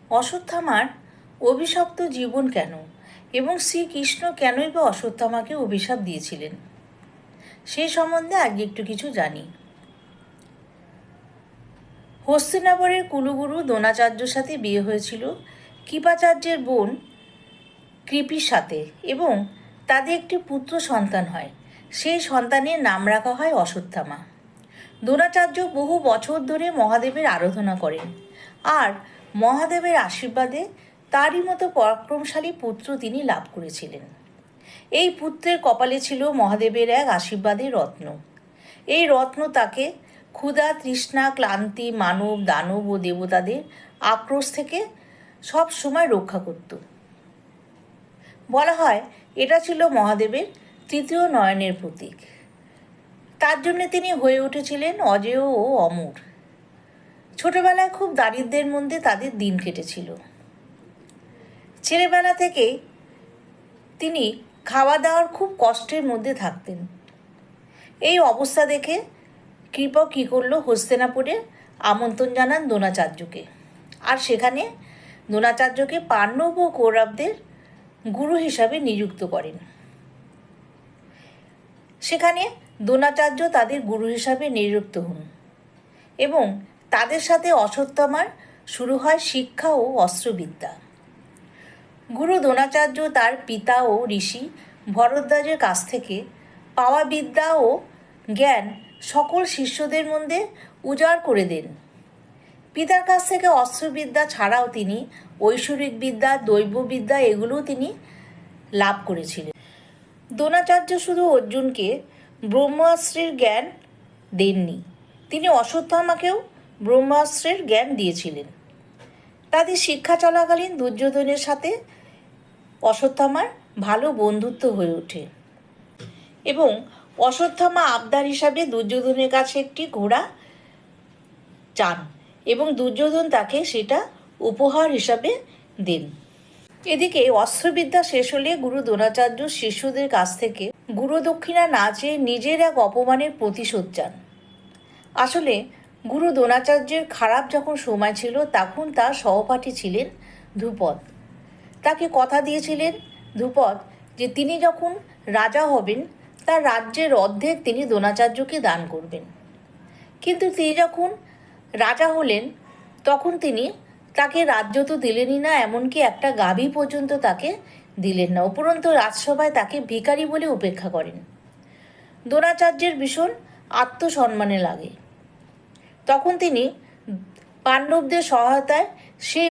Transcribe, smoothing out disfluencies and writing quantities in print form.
অশ্বত্থামার অভিশপ্ত জীবন কেন এবং শ্রীকৃষ্ণ কেনই বা অশ্বত্থামাকে অভিশাপ দিয়েছিলেন সেই সম্বন্ধে আগে একটু কিছু জানি। হস্তিনাপুরের কুলগুরু দ্রোণাচার্যর সাথে বিয়ে হয়েছিল কৃপাচার্যের বোন কৃপির সাথে এবং তাদের একটি পুত্র সন্তান হয়। সেই সন্তানের নাম রাখা হয় অশ্বত্থামা। দ্রোণাচার্য বহু বছর ধরে মহাদেবের আরাধনা করেন আর মহাদেবের আশীর্বাদে তারই মতো পরাক্রমশালী পুত্র তিনি লাভ করেছিলেন। এই পুত্রের কপালে ছিল মহাদেবের এক আশীর্বাদের রত্ন। এই রত্ন তাকে ক্ষুধা, তৃষ্ণা, ক্লান্তি, মানব, দানব ও দেবতাদের আক্রোশ থেকে সব সময় রক্ষা করত। বলা হয় এটা ছিল মহাদেবের তৃতীয় নয়নের প্রতীক। তার জন্য তিনি হয়ে উঠেছিলেন অজেয় ও অমর। ছোটবেলায় খুব দারিদ্র্যের মধ্যে তাদের দিন কেটেছিল। ছেলেবেলা থেকেই তিনি খাওয়া দাওয়ার খুব কষ্টের মধ্যে থাকতেন। এই অবস্থা দেখে কৃপা কী করল, হস্তিনাপুরে আমন্ত্রণ জানান দ্রোণাচার্যকে আর সেখানে দ্রোণাচার্যকে পাণ্ডব ও কৌরবদের গুরু হিসাবে নিযুক্ত করেন। সেখানে দ্রোণাচার্য তাদের গুরু হিসাবে নিযুক্ত হন এবং তাদের সাথে অশ্বত্থামার শুরু হয় শিক্ষা ও অস্ত্রবিদ্যা। গুরু দ্রোণাচার্য তার পিতা ও ঋষি ভরদ্বাজের কাছ থেকে পাওয়া বিদ্যা ও জ্ঞান সকল শিষ্যদের মধ্যে উজাড় করে দেন। পিতার কাছ থেকে অস্ত্রবিদ্যা ছাড়াও তিনি ঐশ্বরিক বিদ্যা, দৈববিদ্যা এগুলোও তিনি লাভ করেছিলেন। দ্রোণাচার্য শুধু অর্জুনকে ব্রহ্মাস্ত্রের জ্ঞান দেননি, তিনি অশ্বত্থামাকেও ব্রহ্মাস্ত্রের জ্ঞান দিয়েছিলেন। তাদের শিক্ষা চলাকালীন দুর্যোধনের সাথে অশ্বত্থামার ভালো বন্ধুত্ব হয়ে ওঠে এবং অশ্বত্থামা আবদার হিসাবে দুর্যোধনের কাছে একটি ঘোড়া চান এবং দুর্যোধন তাকে সেটা উপহার হিসাবে দেন। এদিকে অস্ত্রবিদ্যা শেষ হলে গুরু দ্রোণাচার্য শিষ্যদের কাছ থেকে গুরুদক্ষিণা না চেয়ে নিজের এক অপমানের প্রতিশোধ চান। আসলে গুরু দ্রোণাচার্যের খারাপ যখন সময় ছিল তখন তার সহপাঠী ছিলেন ধ্রুপদ। তাকে কথা দিয়েছিলেন ধ্রুপদ যে তিনি যখন রাজা হবেন তার রাজ্যের অর্ধেক তিনি দ্রোণাচার্যকে দান করবেন। কিন্তু তিনি যখন রাজা হলেন তখন তিনি তাকে রাজ্য তো দিলেনই না, এমনকি একটা গাভী পর্যন্ত তাকে দিলেন না। উপরন্তু রাজসভায় তাকে ভিখারি বলে উপেক্ষা করেন। দ্রোণাচার্যের ভীষণ আত্মসম্মানে লাগে। তখন তিনি পাণ্ডবদের সহায়তায় সেই